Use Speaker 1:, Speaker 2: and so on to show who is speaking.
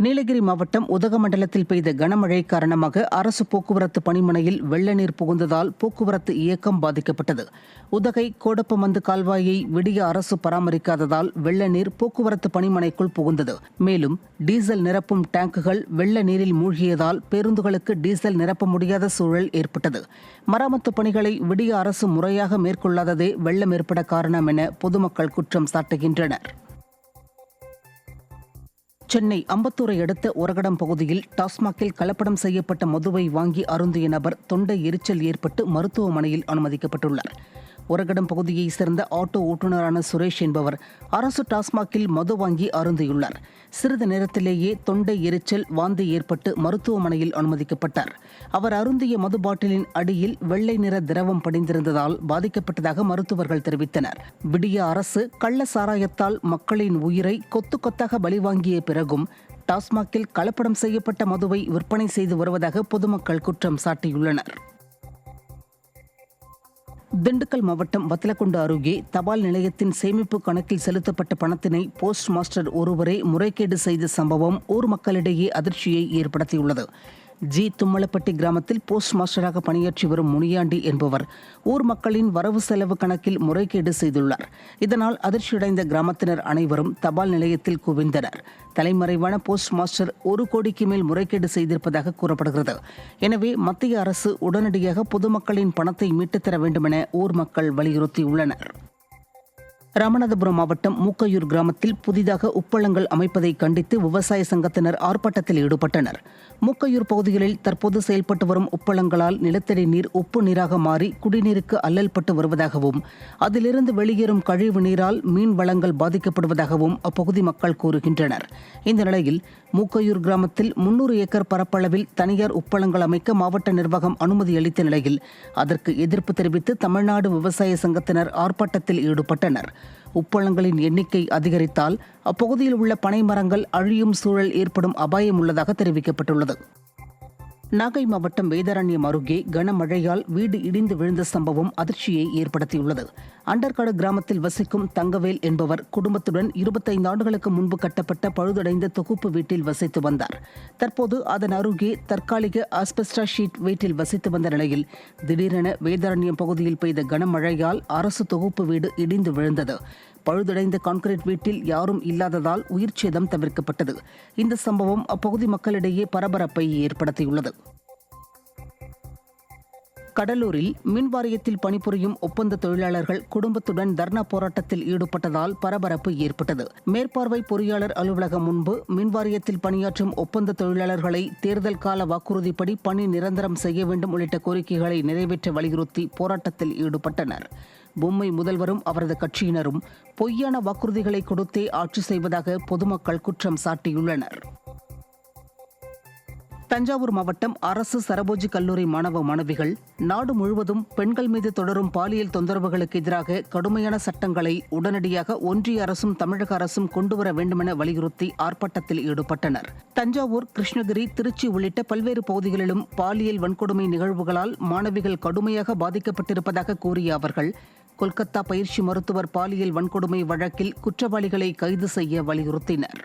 Speaker 1: நீலகிரி மாவட்டம் உதகமண்டலத்தில் பெய்த கனமழை காரணமாக அரசு போக்குவரத்து பணிமனையில் வெள்ள நீர் புகுந்ததால் போக்குவரத்து இயக்கம் பாதிக்கப்பட்டது. உதகை கோடப்பமந்து கால்வாயை விடிய அரசு பராமரிக்காததால் வெள்ள நீர் போக்குவரத்து பணிமனைக்குள் புகுந்தது. மேலும் டீசல் நிரப்பும் டேங்குகள் வெள்ள நீரில் மூழ்கியதால் பேருந்துகளுக்கு டீசல் நிரப்ப முடியாத சூழல் ஏற்பட்டது. மராமத்து பணிகளை விடிய அரசு முறையாக மேற்கொள்ளாததே வெள்ளம் ஏற்பட காரணம் என பொதுமக்கள் குற்றம் சாட்டுகின்றனர். சென்னை அம்பத்தூரை அடுத்த ஒரகடம் பகுதியில் டாஸ்மாகில் கலப்படம் செய்யப்பட்ட மதுவை வாங்கி அருந்திய நபர் தொண்டை எரிச்சல் ஏற்பட்டு மருத்துவமனையில் அனுமதிக்கப்பட்டுள்ளார். ஒரகடம் பகுதியைச் சேர்ந்த ஆட்டோ ஓட்டுநரான சுரேஷ் என்பவர் அரசு டாஸ்மாகில் மது வாங்கி அருந்தியுள்ளார். சிறிது நேரத்திலேயே தொண்டை எரிச்சல், வாந்தி ஏற்பட்டு மருத்துவமனையில் அனுமதிக்கப்பட்டார். அவர் அருந்திய மது பாட்டிலின் அடியில் வெள்ளை நிற திரவம் படிந்திருந்ததால் பாதிக்கப்பட்டதாக மருத்துவர்கள் தெரிவித்தனர். விடிய அரசு கள்ள சாராயத்தால் மக்களின் உயிரை கொத்து கொத்தாக பலி வாங்கிய பிறகும் டாஸ்மாகில் கலப்படம் செய்யப்பட்ட மதுவை விற்பனை செய்து வருவதாக பொதுமக்கள் குற்றம் சாட்டியுள்ளனர். திண்டுக்கல் மாவட்டம் வத்தலக்குண்டு அருகே தபால் நிலையத்தின் சேமிப்பு கணக்கில் செலுத்தப்பட்ட பணத்தினை போஸ்ட் மாஸ்டர் ஒருவரே முறைகேடு செய்த சம்பவம் ஊர் மக்களிடையே அதிர்ச்சியை ஏற்படுத்தியுள்ளது. தும்மலப்பட்டி கிராமத்தில் போஸ்ட் மாஸ்டராக பணியாற்றி வரும் முனியாண்டி என்பவர் ஊர் மக்களின் வரவு செலவு கணக்கில் முறைகேடு செய்துள்ளார். இதனால் அதிர்ச்சியடைந்த கிராமத்தினர் அனைவரும் தபால் நிலையத்தில் குவிந்தனர். தலைமறைவான போஸ்ட் மாஸ்டர் 1 கோடிக்கு மேல் முறைகேடு செய்திருப்பதாக கூறப்படுகிறது. எனவே மத்திய அரசு உடனடியாக பொதுமக்களின் பணத்தை மீட்டுத் தர வேண்டுமென ஊர் மக்கள் வலியுறுத்தியுள்ளனர். ராமநாதபுரம் மாவட்டம் மூக்கையூர் கிராமத்தில் புதிதாக உப்பளங்கள் அமைப்பதை கண்டித்து விவசாய சங்கத்தினர் ஆர்ப்பாட்டத்தில் ஈடுபட்டனர். மூக்கையூர் பகுதிகளில் தற்போது செயல்பட்டு வரும் உப்பளங்களால் நிலத்தடி நீர் உப்பு நீராக மாறி குடிநீருக்கு அல்லல்பட்டு வருவதாகவும் அதிலிருந்து வெளியேறும் கழிவு நீரால் மீன் வளங்கள் பாதிக்கப்படுவதாகவும் அப்பகுதி மக்கள் கூறுகின்றனர். இந்த நிலையில் மூக்கையூர் கிராமத்தில் 300 ஏக்கர் பரப்பளவில் தனியார் உப்பளங்கள் அமைக்க மாவட்ட நிர்வாகம் அனுமதி அளித்த நிலையில் அதற்கு எதிர்ப்பு தெரிவித்து தமிழ்நாடு விவசாய சங்கத்தினர் ஆர்ப்பாட்டத்தில் ஈடுபட்டனர். உப்பளங்களின் எண்ணிக்கை அதிகரித்தால் அப்பகுதியில் உள்ள பனை மரங்கள் அழியும் சூழல் ஏற்படும் அபாயம் உள்ளதாக தெரிவிக்கப்பட்டுள்ளது. நாகை மாவட்டம் வேதாரண்யம் அருகே கனமழையால் வீடு இடிந்து விழுந்த சம்பவம் அதிர்ச்சியை ஏற்படுத்தியுள்ளது. அண்டர்காடு கிராமத்தில் வசிக்கும் தங்கவேல் என்பவர் குடும்பத்துடன் 25 ஆண்டுகளுக்கு முன்பு கட்டப்பட்ட பழுதடைந்த தொகுப்பு வீட்டில் வசித்து வந்தார். தற்போது அதன் அருகே தற்காலிக ஆஸ்பெஸ்டா ஷீட் வீட்டில் வசித்து வந்த நிலையில் திடீரென வேதாரண்யம் பகுதியில் பெய்த கனமழையால் அரசு தொகுப்பு வீடு இடிந்து விழுந்தது. பழுதடைந்த கான்கிரீட் வீட்டில் யாரும் இல்லாததால் உயிர் சேதம் தவிர்க்கப்பட்டது. இந்த சம்பவம் அப்பகுதி மக்களிடையே பரபரப்பை ஏற்படுத்தியுள்ளது. கடலூரில் மின் வாரியத்தில் பணிபுரியும் ஒப்பந்த தொழிலாளர்கள் குடும்பத்துடன் தர்ணா போராட்டத்தில் ஈடுபட்டதால் பரபரப்பு ஏற்பட்டது. மேற்பார்வை பொறியாளர் அலுவலகம் முன்பு மின் வாரியத்தில் பணியாற்றும் ஒப்பந்த தொழிலாளர்களை தேர்தல் கால வாக்குறுதிப்படி பணி நிரந்தரம் செய்ய வேண்டும் உள்ளிட்ட கோரிக்கைகளை நிறைவேற்ற வலியுறுத்தி போராட்டத்தில் ஈடுபட்டனர். பொம்மை முதல்வரும் அவரது கட்சியினரும் பொய்யான வாக்குறுதிகளை கொடுத்தே ஆட்சி செய்வதாக பொதுமக்கள் குற்றம் சாட்டியுள்ளனர். தஞ்சாவூர் மாவட்டம் அரசு சரபோஜி கல்லூரி மாணவ மாணவிகள் நாடு முழுவதும் பெண்கள் மீது தொடரும் பாலியல் தொந்தரவுகளுக்கு எதிராக கடுமையான சட்டங்களை உடனடியாக ஒன்றிய அரசும் தமிழக அரசும் கொண்டுவர வேண்டுமென வலியுறுத்தி ஆர்ப்பாட்டத்தில் ஈடுபட்டனர். தஞ்சாவூர், கிருஷ்ணகிரி, திருச்சி உள்ளிட்ட பல்வேறு பகுதிகளிலும் பாலியல் வன்கொடுமை நிகழ்வுகளால் மாணவிகள் கடுமையாக பாதிக்கப்பட்டிருப்பதாக கூறிய அவர்கள் கொல்கத்தா பயிற்சி மருத்துவர் பாலியல் வன்கொடுமை வழக்கில் குற்றவாளிகளை கைது செய்ய வலியுறுத்தினர்.